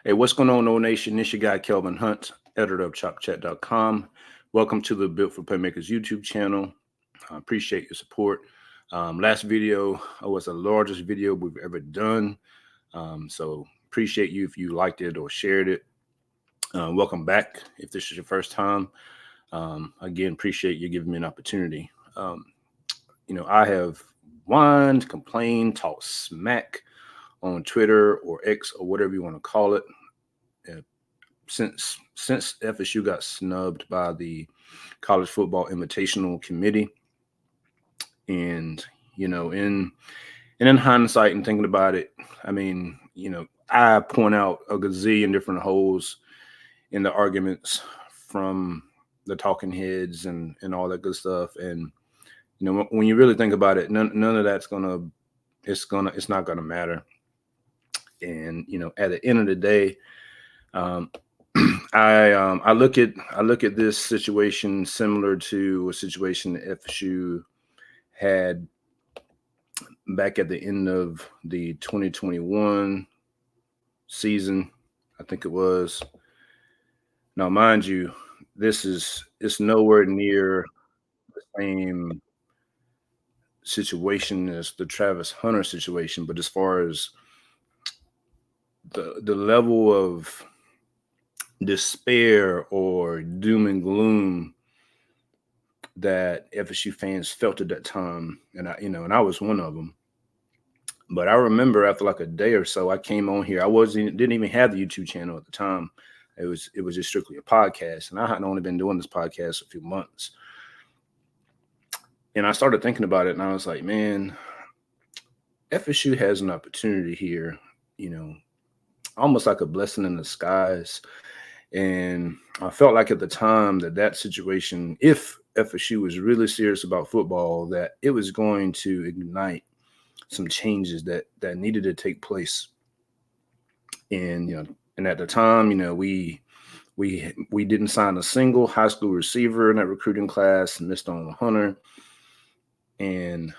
Hey, what's going on, No Nation? This your guy, Kelvin Hunt, editor of ChopChat.com. Welcome to the Built for Playmakers YouTube channel. I appreciate your support. Last video was the largest video we've ever done. So appreciate you if you liked it or shared it. Welcome back if this is your first time. Again, appreciate you giving me an opportunity. I have whined, complained, talked smack on Twitter or X or whatever you want to call it. Since FSU got snubbed by the College Football Invitational Committee, and in hindsight and thinking about it, I mean, I point out a gazillion different holes in the arguments from the talking heads and all that good stuff, and when you really think about it, none of that's it's not gonna matter. And at the end of the day, I look at this situation similar to a situation that FSU had back at the end of the 2021 season, I think it was. Now, mind you, it's nowhere near the same situation as the Travis Hunter situation, but as far as the level of despair or doom and gloom that FSU fans felt at that time, and I was one of them. But I remember after like a day or so, I came on here. Didn't even have the YouTube channel at the time. It was just strictly a podcast, and I had only been doing this podcast a few months. And I started thinking about it, and I was like, man, FSU has an opportunity here, almost like a blessing in disguise. And I felt like at the time that situation, if FSU was really serious about football, that it was going to ignite some changes that needed to take place. And and at the time, we didn't sign a single high school receiver in that recruiting class, missed on Hunter, and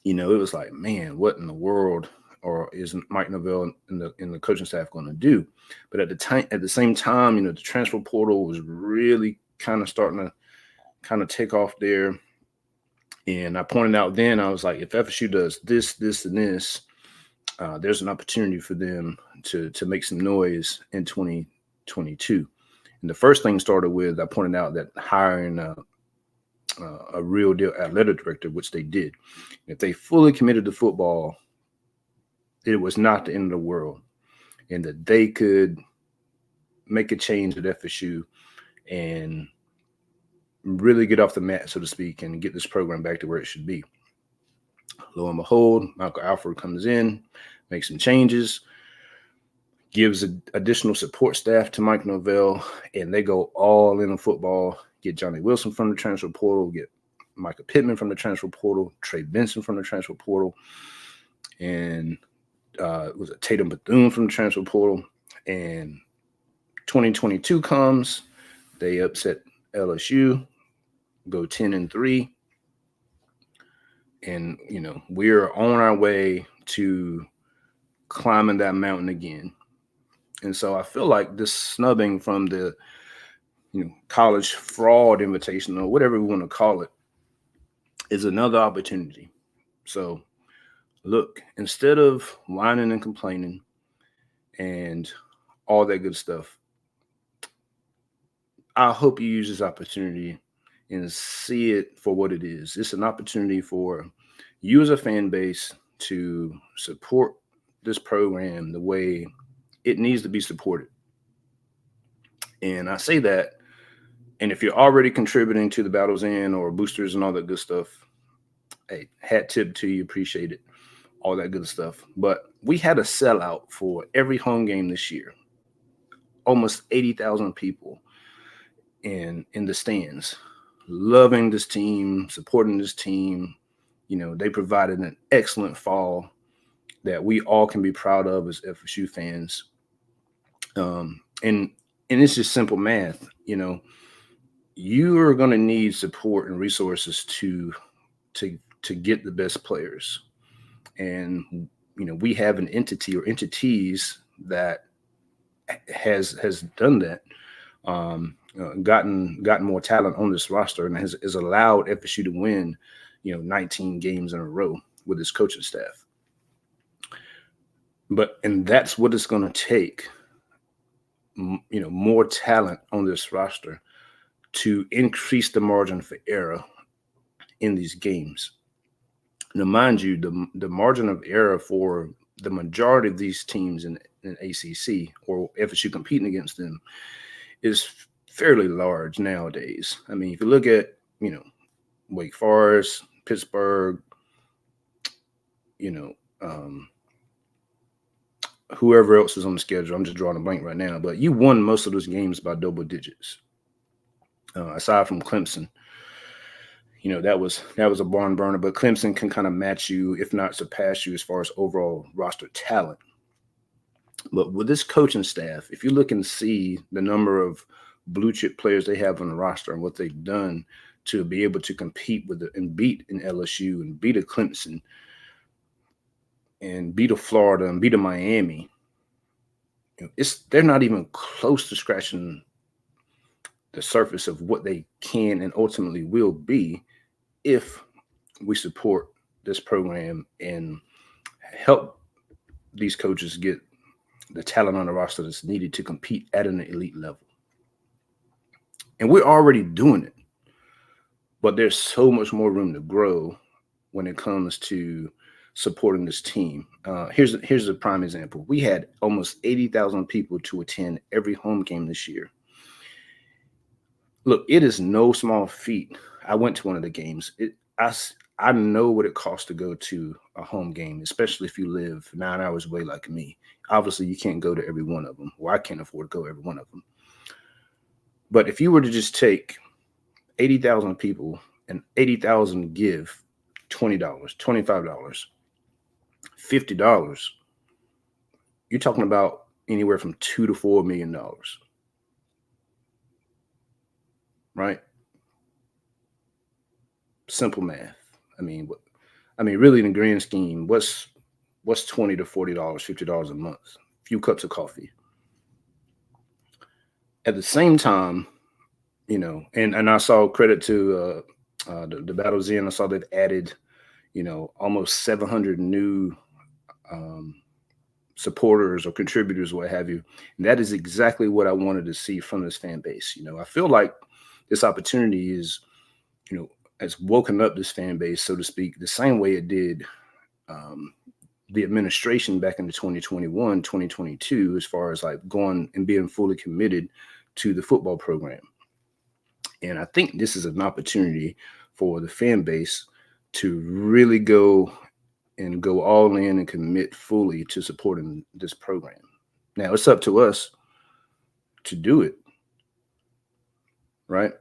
it was like, man, what in the world? Or is Mike Norvell and the coaching staff going to do? But at the same time, the transfer portal was really kind of starting to kind of take off there. And I pointed out then, I was like, if FSU does this, and this, there's an opportunity for them to make some noise in 2022. And the first thing started with, I pointed out that hiring a real deal athletic director, which they did. If they fully committed to football, it was not the end of the world, and that they could make a change at FSU and really get off the mat, so to speak, and get this program back to where it should be. Lo and behold, Michael Alford comes in, makes some changes, gives additional support staff to Mike Norvell, and they go all in on football, get Johnny Wilson from the transfer portal, get Micah Pittman from the transfer portal, Trey Benson from the transfer portal, and was it Tatum Bethune from the transfer portal. And 2022 comes, they upset LSU, go 10-3, and we're on our way to climbing that mountain again. And so I feel like this snubbing from the college fraud invitation, or whatever we want to call it, is another opportunity. So look, instead of whining and complaining and all that good stuff, I hope you use this opportunity and see it for what it is. It's an opportunity for you as a fan base to support this program the way it needs to be supported. And I say that, and if you're already contributing to the Battles In or boosters and all that good stuff, hey, hat tip to you, appreciate it, all that good stuff. But we had a sellout for every home game this year, almost 80,000 people in the stands, loving this team, supporting this team. They provided an excellent fall that we all can be proud of as FSU fans. And it's just simple math. You are going to need support and resources to get the best players. And we have an entity or entities that has done that, gotten more talent on this roster, and has allowed FSU to win, 19 games in a row with his coaching staff. And that's what it's going to take, more talent on this roster to increase the margin for error in these games. Now, mind you, the margin of error for the majority of these teams in ACC or FSU competing against them is fairly large nowadays. I mean, if you look at, Wake Forest, Pittsburgh, whoever else is on the schedule, I'm just drawing a blank right now, but you won most of those games by double digits. Aside from Clemson, that was a barn burner, but Clemson can kind of match you, if not surpass you, as far as overall roster talent. But with this coaching staff, if you look and see the number of blue chip players they have on the roster and what they've done to be able to compete with and beat an LSU and beat a Clemson and beat a Florida and beat a Miami, they're not even close to scratching the surface of what they can and ultimately will be if we support this program and help these coaches get the talent on the roster that's needed to compete at an elite level. And we're already doing it, but there's so much more room to grow when it comes to supporting this team. Here's a prime example. We had almost 80,000 people to attend every home game this year. Look, it is no small feat. I went to one of the games. I know what it costs to go to a home game, especially if you live 9 hours away like me. Obviously, you can't go to every one of them, or I can't afford to go to every one of them. But if you were to just take 80,000 people and 80,000 give $20, $25, $50, you're talking about anywhere from $2 to $4 million, right? Simple math. I mean, really, in the grand scheme, what's $20 to $40, $50 a month? A few cups of coffee. At the same time, and I saw credit to the Battle's End. I saw they've added, almost 700 new supporters or contributors, what have you. And that is exactly what I wanted to see from this fan base. I feel like this opportunity is, has woken up this fan base, so to speak, the same way it did the administration back in the 2021, 2022, as far as like going and being fully committed to the football program. And I think this is an opportunity for the fan base to really go all in and commit fully to supporting this program. Now it's up to us to do it, right?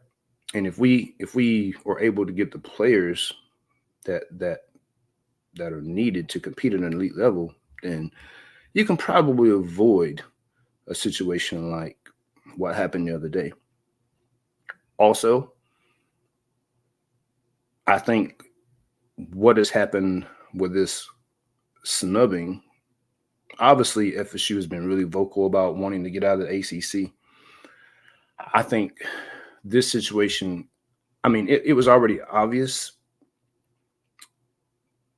And if we are able to get the players that are needed to compete at an elite level, then you can probably avoid a situation like what happened the other day. Also, I think what has happened with this snubbing, obviously FSU has been really vocal about wanting to get out of the ACC. I think this situation, it was already obvious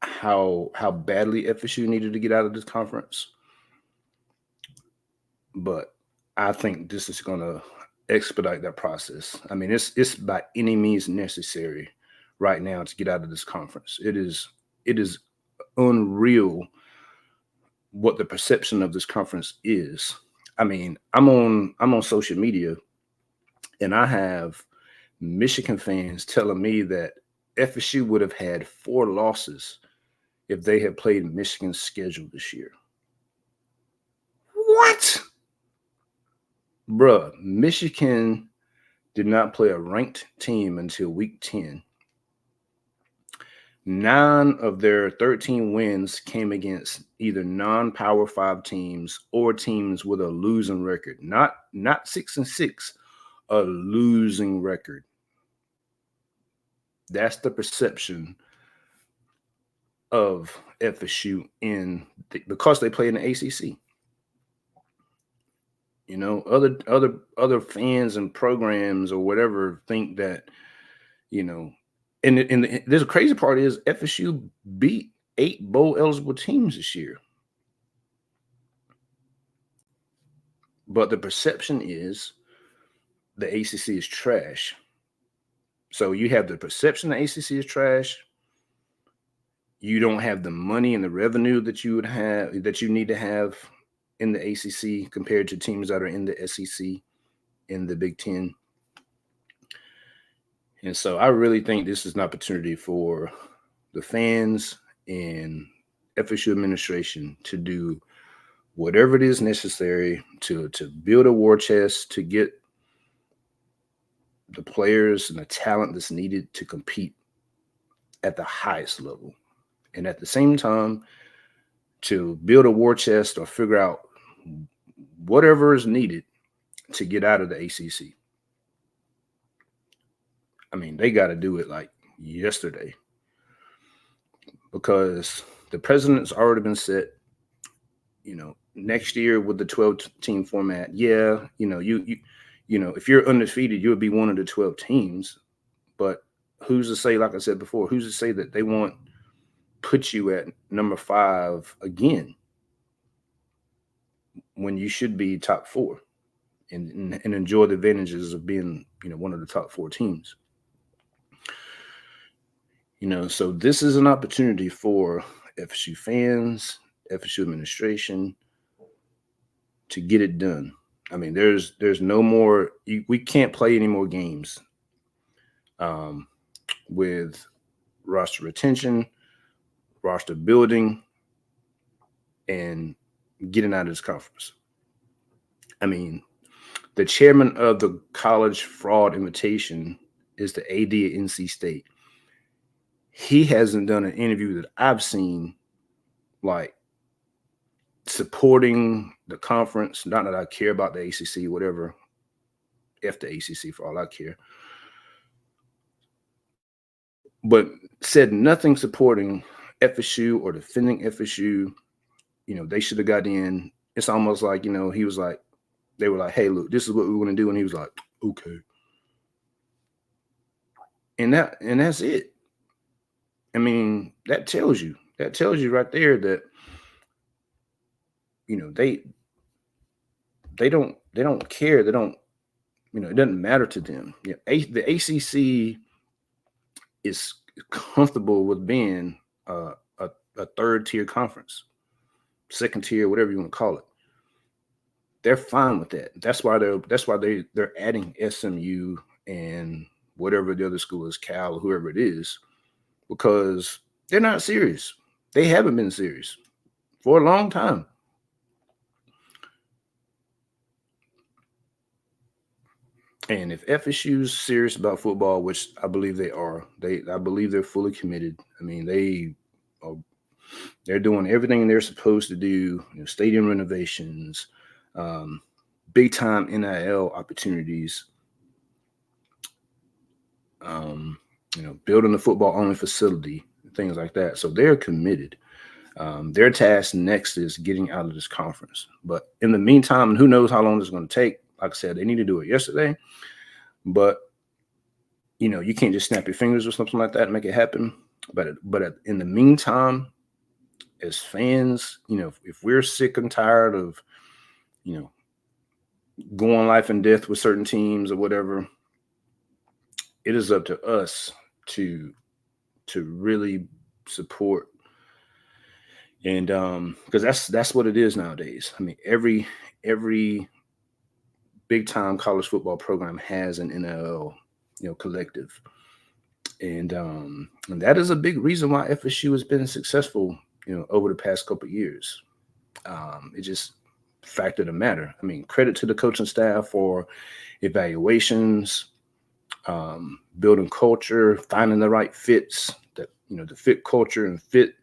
how badly FSU needed to get out of this conference. But I think this is going to expedite that process. It's by any means necessary right now to get out of this conference. It is unreal what the perception of this conference is. I'm on social media, and I have Michigan fans telling me that FSU would have had 4 losses if they had played Michigan's schedule this year. What? Bruh, Michigan did not play a ranked team until week 10. 9 of their 13 wins came against either non-Power 5 teams or teams with a losing record. Not 6-6, a losing record. That's the perception of FSU because they play in the ACC. Other fans and programs or whatever think that, you know, and there's a crazy part is FSU beat 8 bowl eligible teams this year. But the perception is the ACC is trash. So you have the perception the ACC is trash. You don't have the money and the revenue that you need to have in the ACC compared to teams that are in the SEC, in the Big Ten. And so I really think this is an opportunity for the fans and FSU administration to do whatever it is necessary to build a war chest, to get the players and the talent that's needed to compete at the highest level. And at the same time, to build a war chest or figure out whatever is needed to get out of the ACC. I mean, they got to do it like yesterday, because the precedent's already been set. Next year with the 12-team format, you if you're undefeated, you'll be one of the 12 teams. But who's to say, like I said before, who's to say that they won't put you at number 5 again when you should be top 4 and enjoy the advantages of being, one of the top 4 teams. So this is an opportunity for FSU fans, FSU administration to get it done. I mean, there's no more, we can't play any more games with roster retention, roster building, and getting out of this conference. I mean, the chairman of the college fraud invitation is the AD at NC State. He hasn't done an interview that I've seen like supporting the conference. Not that I care about the ACC, whatever. F the ACC for all I care. But said nothing supporting FSU or defending FSU. They should have got in. It's almost like, he was like, they were like, hey, look, this is what we want to do. And he was like, okay. And that's it. I mean, that tells you right there that, they don't care. They don't, it doesn't matter to them. The ACC is comfortable with being a third tier conference, second tier, whatever you want to call it. They're fine with that. That's why they're adding SMU and whatever the other school is, Cal or whoever it is, because they're not serious. They haven't been serious for a long time. And if FSU's serious about football, which I believe they are, I believe they're fully committed. I mean, they're doing everything they're supposed to do. Stadium renovations, big time NIL opportunities. Building a football only facility, things like that. So they're committed. Their task next is getting out of this conference. But in the meantime, who knows how long this is going to take? Like I said, they need to do it yesterday. But, you can't just snap your fingers or something like that and make it happen. But in the meantime, as fans, if we're sick and tired of, going life and death with certain teams or whatever, it is up to us to really support. And because that's what it is nowadays. I mean, every big time college football program has an NIL, collective. And that is a big reason why FSU has been successful, over the past couple of years. It just fact of the matter. I mean, credit to the coaching staff for evaluations, building culture, finding the right fits that, to fit culture and fit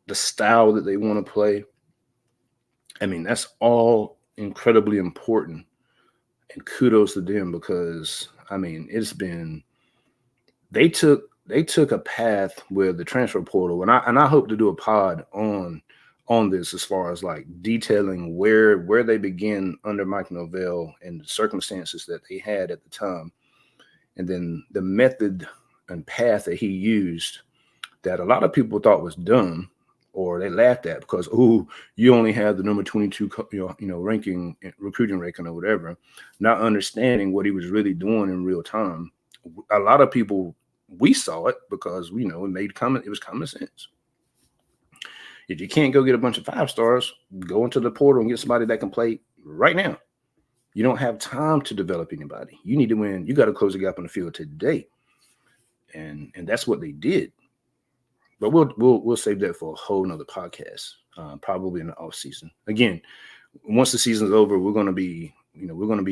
the style that they want to play. I mean, that's all incredibly important, and kudos to them, because I mean, they took a path with the transfer portal, and I hope to do a pod on on this as far as like detailing where they begin under Mike Norvell and the circumstances that they had at the time, and then the method and path that he used that a lot of people thought was dumb or they laughed at because, oh, you only have the number 22 ranking, recruiting ranking or whatever, not understanding what he was really doing in real time. A lot of people, we saw it because it was common sense. If you can't go get a bunch of 5 stars, go into the portal and get somebody that can play right now. You don't have time to develop anybody. You need to win. You got to close the gap on the field today, and that's what they did. But we'll save that for a whole nother podcast, probably in the off season. Again, once the season's over, we're going to be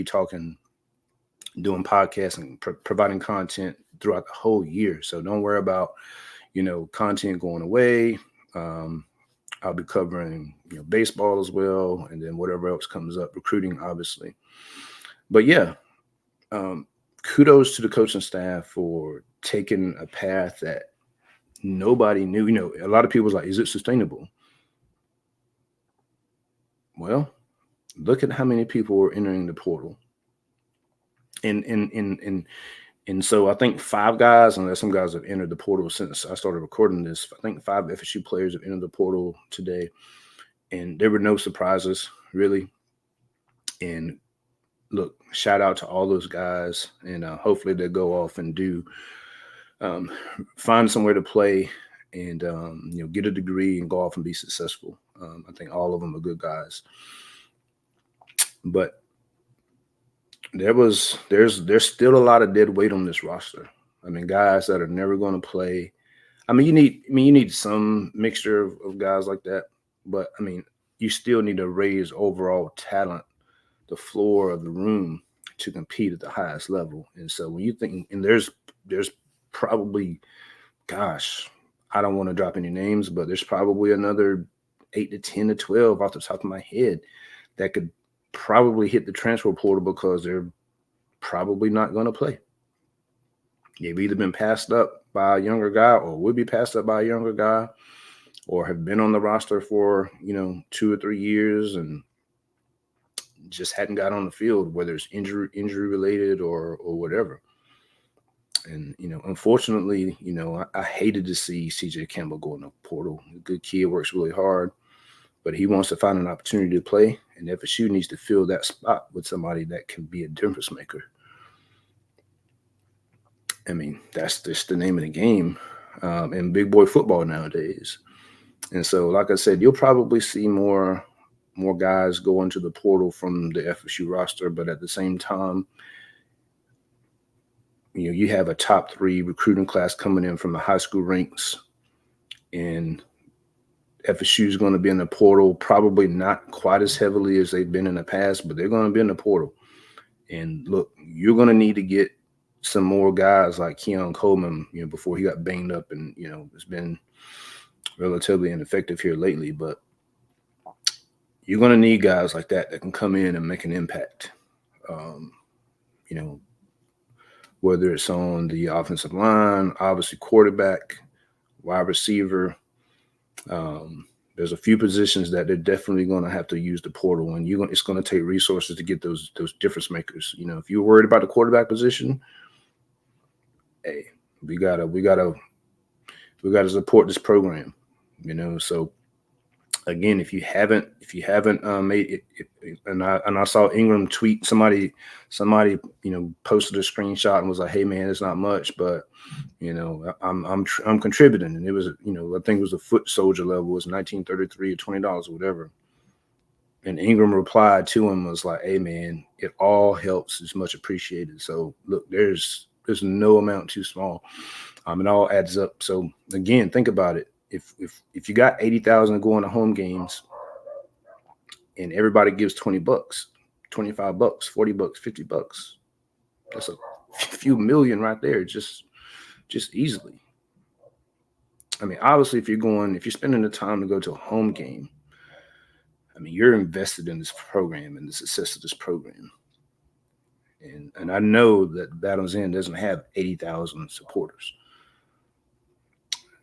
talking, doing podcasts and providing content throughout the whole year. So don't worry about content going away. I'll be covering baseball as well, and then whatever else comes up, recruiting obviously. But yeah, kudos to the coaching staff for taking a path that nobody knew. A lot of people was like, is it sustainable? Well, look at how many people were entering the portal. And so I think 5 guys, unless some guys have entered the portal since I started recording this, I think 5 FSU players have entered the portal today. And there were no surprises, really. And look, shout out to all those guys. And hopefully they'll go off and find somewhere to play and get a degree and go off and be successful. I think all of them are good guys. But there's still a lot of dead weight on this roster. I mean, guys that are never going to play. I mean, you need some mixture of guys like that, but I mean, you still need to raise overall talent, the floor of the room, to compete at the highest level. And so when you think, and there's probably, gosh, I don't want to drop any names, but there's probably another 8 to 10 to 12 off the top of my head that could probably hit the transfer portal because they're probably not going to play. They've either been passed up by a younger guy or would be passed up by a younger guy or have been on the roster for, 2 or 3 years and just hadn't got on the field, whether it's injury related or whatever. And, unfortunately, I hated to see CJ Campbell go in the portal. A good kid, works really hard, but he wants to find an opportunity to play. And FSU needs to fill that spot with somebody that can be a difference maker. I mean, that's just the name of the game in big boy football nowadays. And so, like I said, you'll probably see more guys go into the portal from the FSU roster, but at the same time, you have a top 3 recruiting class coming in from the high school ranks, and FSU is going to be in the portal, probably not quite as heavily as they've been in the past, but they're going to be in the portal. And look, you're going to need to get some more guys like Keon Coleman, before he got banged up and, it's been relatively ineffective here lately, but you're going to need guys like that can come in and make an impact. Whether it's on the offensive line, obviously quarterback, wide receiver. There's a few positions that they're definitely going to have to use the portal, and it's going to take resources to get those difference makers. If you're worried about the quarterback position, hey, we gotta support this program. So again, if you haven't made it, and I saw Ingram tweet, somebody posted a screenshot and was like, "Hey man, it's not much, but I'm contributing," and it was I think it was a foot soldier level, it was $19.33 or $20 or whatever. And Ingram replied to him was like, "Hey man, it all helps. It's much appreciated." So look, there's no amount too small. It all adds up. So again, think about it. If you got 80,000 going to home games and everybody gives $20, $25, $40, $50, that's a few million right there, just easily. I mean, obviously, if you're spending the time to go to a home game, I mean, you're invested in this program and the success of this program. And I know that Battles End doesn't have 80,000 supporters.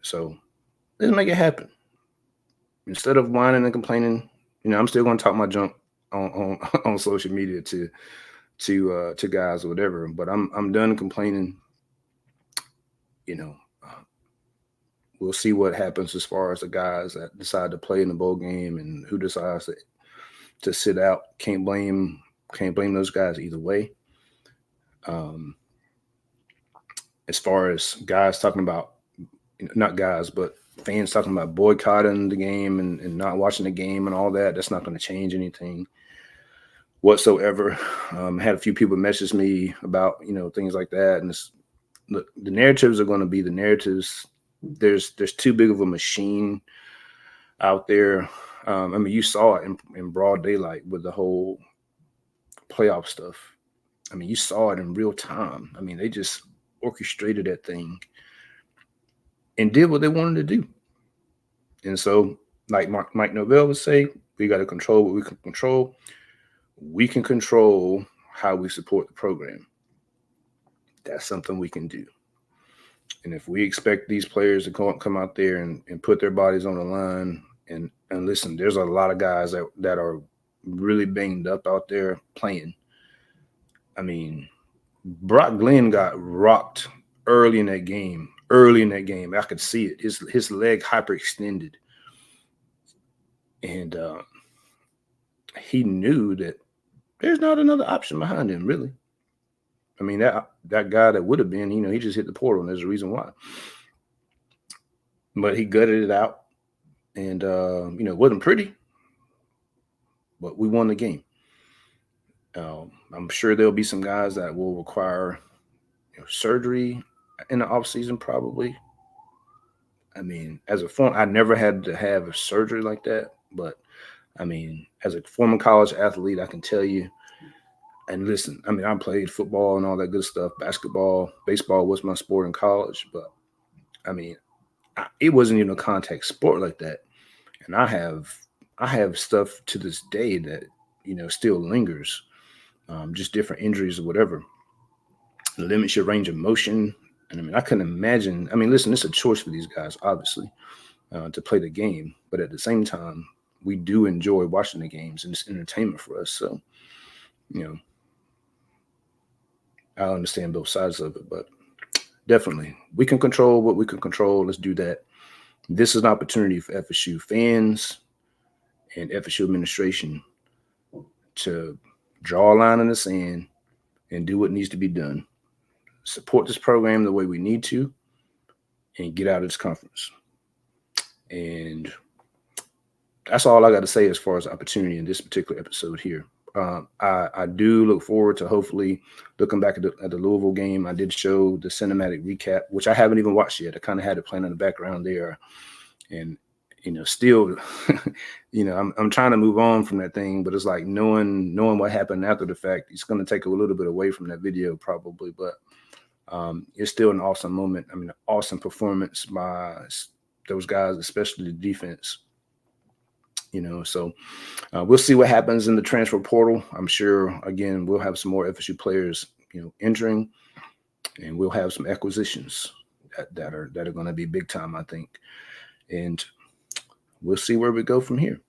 So let's make it happen. instead of whining and complaining, I'm still going to talk my junk on on social media to guys or whatever. But I'm done complaining. You know, we'll see what happens as far as the guys that decide to play in the bowl game and who decides to sit out. Can't blame those guys either way. Um, as far as guys talking about, not guys, but fans talking about boycotting the game and not watching the game and all that, that's not going to change anything whatsoever. I had a few people message me about, things like that. And look, the narratives are going to be the narratives. There's too big of a machine out there. I mean, you saw it in broad daylight with the whole playoff stuff. I mean, you saw it in real time. I mean, they just orchestrated that thing and did what they wanted to do. And so, like Mike Novell would say, we got to control what we can control. We can control how we support the program. That's something we can do. And if we expect these players to come out there and put their bodies on the line, and listen, there's a lot of guys that are really banged up out there playing. I mean, Brock Glenn got rocked early in that game. I could see it. His leg hyperextended. And he knew that there's not another option behind him, really. I mean, that guy that would have been, he just hit the portal, and there's a reason why. But he gutted it out, and it wasn't pretty, but we won the game. I'm sure there'll be some guys that will require surgery in the off season, probably. I mean, as a former, I never had to have a surgery like that, but I mean, as a former college athlete, I can tell you. And listen, I mean, I played football and all that good stuff. Basketball, baseball was my sport in college, but I mean, it wasn't even a contact sport like that. And I have stuff to this day that still lingers, just different injuries or whatever. It limits your range of motion. And I mean, I couldn't imagine. I mean, listen, it's a choice for these guys, obviously, to play the game. But at the same time, we do enjoy watching the games, and it's entertainment for us. So, I understand both sides of it, but definitely we can control what we can control. Let's do that. This is an opportunity for FSU fans and FSU administration to draw a line in the sand and do what needs to be done. Support this program the way we need to and get out of this conference. And that's all I got to say as far as opportunity in this particular episode here. I do look forward to hopefully looking back at the Louisville game. I did show the cinematic recap, which I haven't even watched yet. I kind of had it playing in the background there. And, still, I'm trying to move on from that thing, but it's like knowing what happened after the fact, it's going to take a little bit away from that video probably, but it's still an awesome moment. I mean, an awesome performance by those guys, especially the defense. So we'll see what happens in the transfer portal. I'm sure, again, we'll have some more FSU players, entering, and we'll have some acquisitions that are going to be big time, I think. And we'll see where we go from here.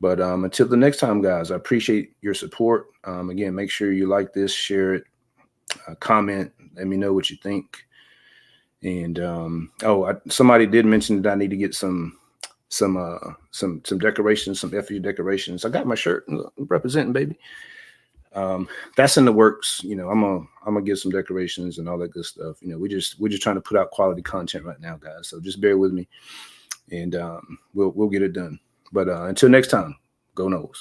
But until the next time, guys, I appreciate your support. Again, make sure you like this, share it, comment, let me know what you think. And somebody did mention that I need to get some decorations, some FU decorations. I got my shirt. I'm representing, baby. That's in the works. I'm gonna get some decorations and all that good stuff. We're just trying to put out quality content right now, guys. So just bear with me, and we'll get it done. But until next time, go Noles.